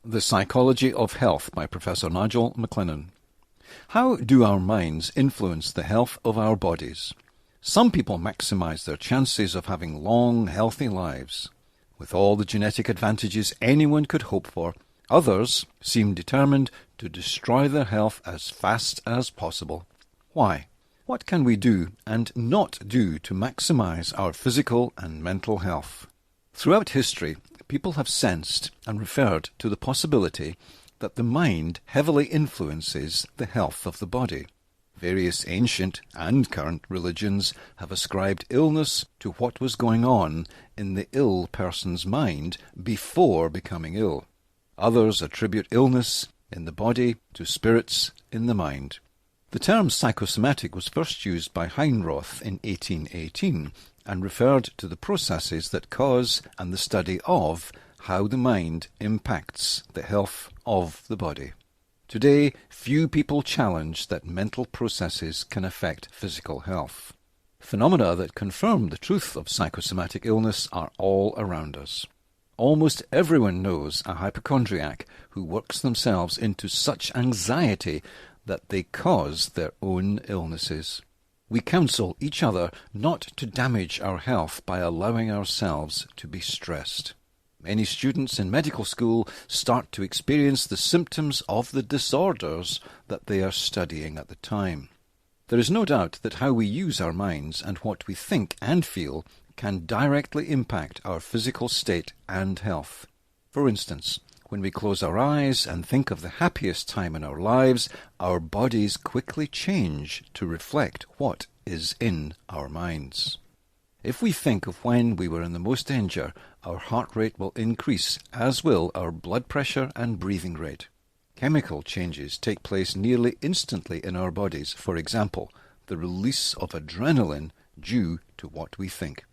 The Psychology of Health by Professor Nigel MacLennan. How do our minds influence the health of our bodies? Some people maximize their chances of having long, healthy lives, with all the genetic advantages anyone could hope for. Others seem determined to destroy their health as fast as possible. Why? What can we do and not do to maximize our physical and mental health? Throughout history, people have sensed and referred to the possibility that the mind heavily influences the health of the body. Various ancient and current religions have ascribed illness to what was going on in the ill person's mind before becoming ill. Others attribute illness in the body to spirits in the mind. The term psychosomatic was first used by Heinroth in 1818 and referred to the processes that cause and the study of how the mind impacts the health of the body. Today, few people challenge that mental processes can affect physical health. Phenomena that confirm the truth of psychosomatic illness are all around us. Almost everyone knows a hypochondriac who works themselves into such anxiety that they cause their own illnesses. We counsel each other not to damage our health by allowing ourselves to be stressed. Many students in medical school start to experience the symptoms of the disorders that they are studying at the time. There is no doubt that how we use our minds and what we think and feel can directly impact our physical state and health. For instance, when we close our eyes and think of the happiest time in our lives, our bodies quickly change to reflect what is in our minds. If we think of when we were in the most danger, our heart rate will increase, as will our blood pressure and breathing rate. Chemical changes take place nearly instantly in our bodies. For example, the release of adrenaline due to what we think.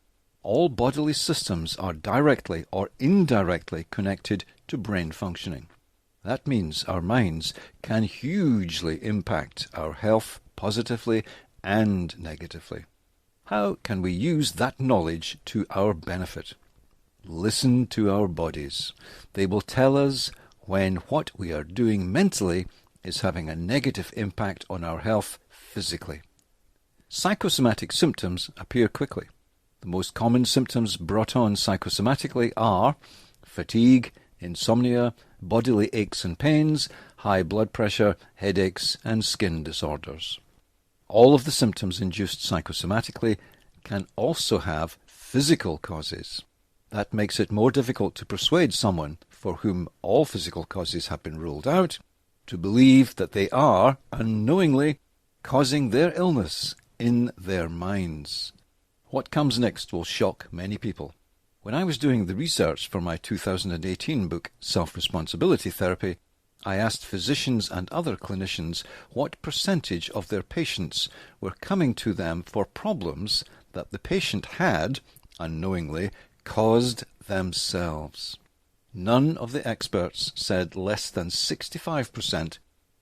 All bodily systems are directly or indirectly connected to brain functioning. That means our minds can hugely impact our health positively and negatively. How can we use that knowledge to our benefit? Listen to our bodies. They will tell us when what we are doing mentally is having a negative impact on our health physically. Psychosomatic symptoms appear quickly. The most common symptoms brought on psychosomatically are fatigue, insomnia, bodily aches and pains, high blood pressure, headaches, and skin disorders. All of the symptoms induced psychosomatically can also have physical causes. That makes it more difficult to persuade someone for whom all physical causes have been ruled out to believe that they are, unknowingly, causing their illness in their minds. What comes next will shock many people. When I was doing the research for my 2018 book, Self-Responsibility Therapy, I asked physicians and other clinicians what percentage of their patients were coming to them for problems that the patient had, unknowingly, caused themselves. None of the experts said less than 65%,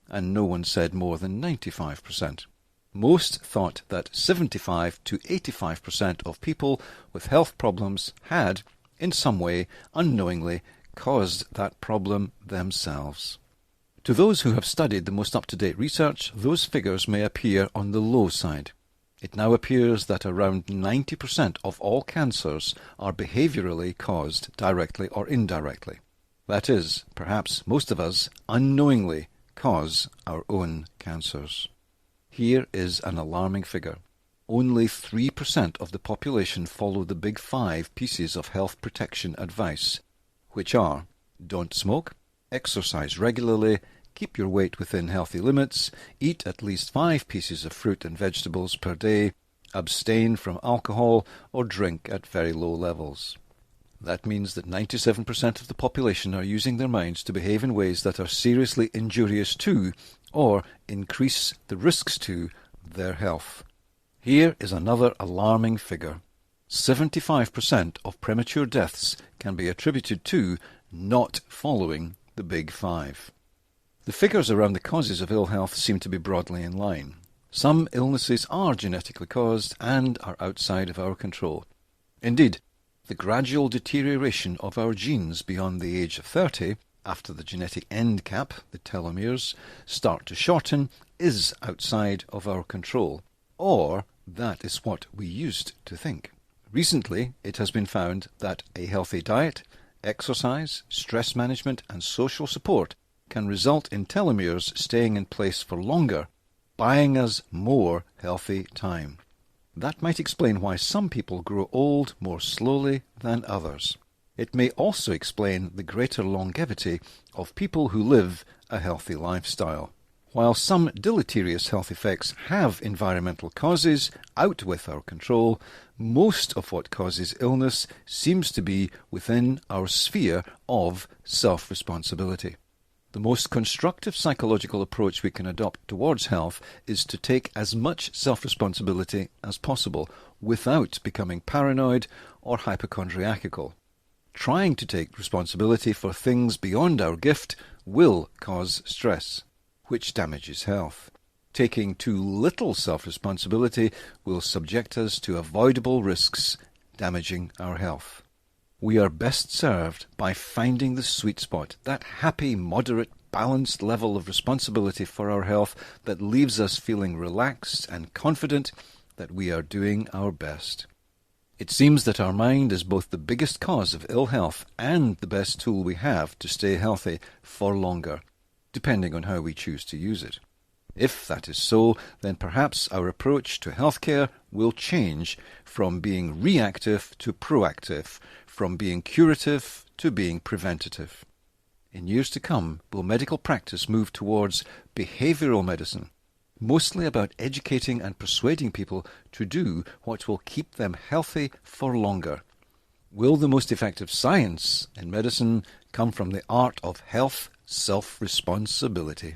and no one said more than 95%. Most thought that 75 to 85% of people with health problems had, in some way, unknowingly, caused that problem themselves. To those who have studied the most up-to-date research, those figures may appear on the low side. It now appears that around 90% of all cancers are behaviourally caused directly or indirectly. That is, perhaps most of us unknowingly cause our own cancers. Here is an alarming figure. Only 3% of the population follow the big 5 pieces of health protection advice, which are: don't smoke, exercise regularly, keep your weight within healthy limits, eat at least 5 pieces of fruit and vegetables per day, abstain from alcohol, or drink at very low levels. That means that 97% of the population are using their minds to behave in ways that are seriously injurious to, or increase the risks to, their health. Here is another alarming figure. 75% of premature deaths can be attributed to not following the Big 5. The figures around the causes of ill health seem to be broadly in line. Some illnesses are genetically caused and are outside of our control. Indeed, the gradual deterioration of our genes beyond the age of 30 after the genetic end cap, the telomeres, start to shorten is outside of our control, or that is what we used to think. Recently, it has been found that a healthy diet, exercise, stress management, and social support can result in telomeres staying in place for longer, buying us more healthy time. That might explain why some people grow old more slowly than others. It may also explain the greater longevity of people who live a healthy lifestyle. While some deleterious health effects have environmental causes out with our control, most of what causes illness seems to be within our sphere of self-responsibility. The most constructive psychological approach we can adopt towards health is to take as much self-responsibility as possible without becoming paranoid or hypochondriacal. Trying to take responsibility for things beyond our gift will cause stress, which damages health. Taking too little self-responsibility will subject us to avoidable risks, damaging our health. We are best served by finding the sweet spot, that happy, moderate, balanced level of responsibility for our health that leaves us feeling relaxed and confident that we are doing our best. It seems that our mind is both the biggest cause of ill health and the best tool we have to stay healthy for longer, depending on how we choose to use it. If that is so, then perhaps our approach to healthcare will change from being reactive to proactive, from being curative to being preventative. In years to come, will medical practice move towards behavioral medicine, mostly about educating and persuading people to do what will keep them healthy for longer? Will the most effective science in medicine come from the art of health self-responsibility?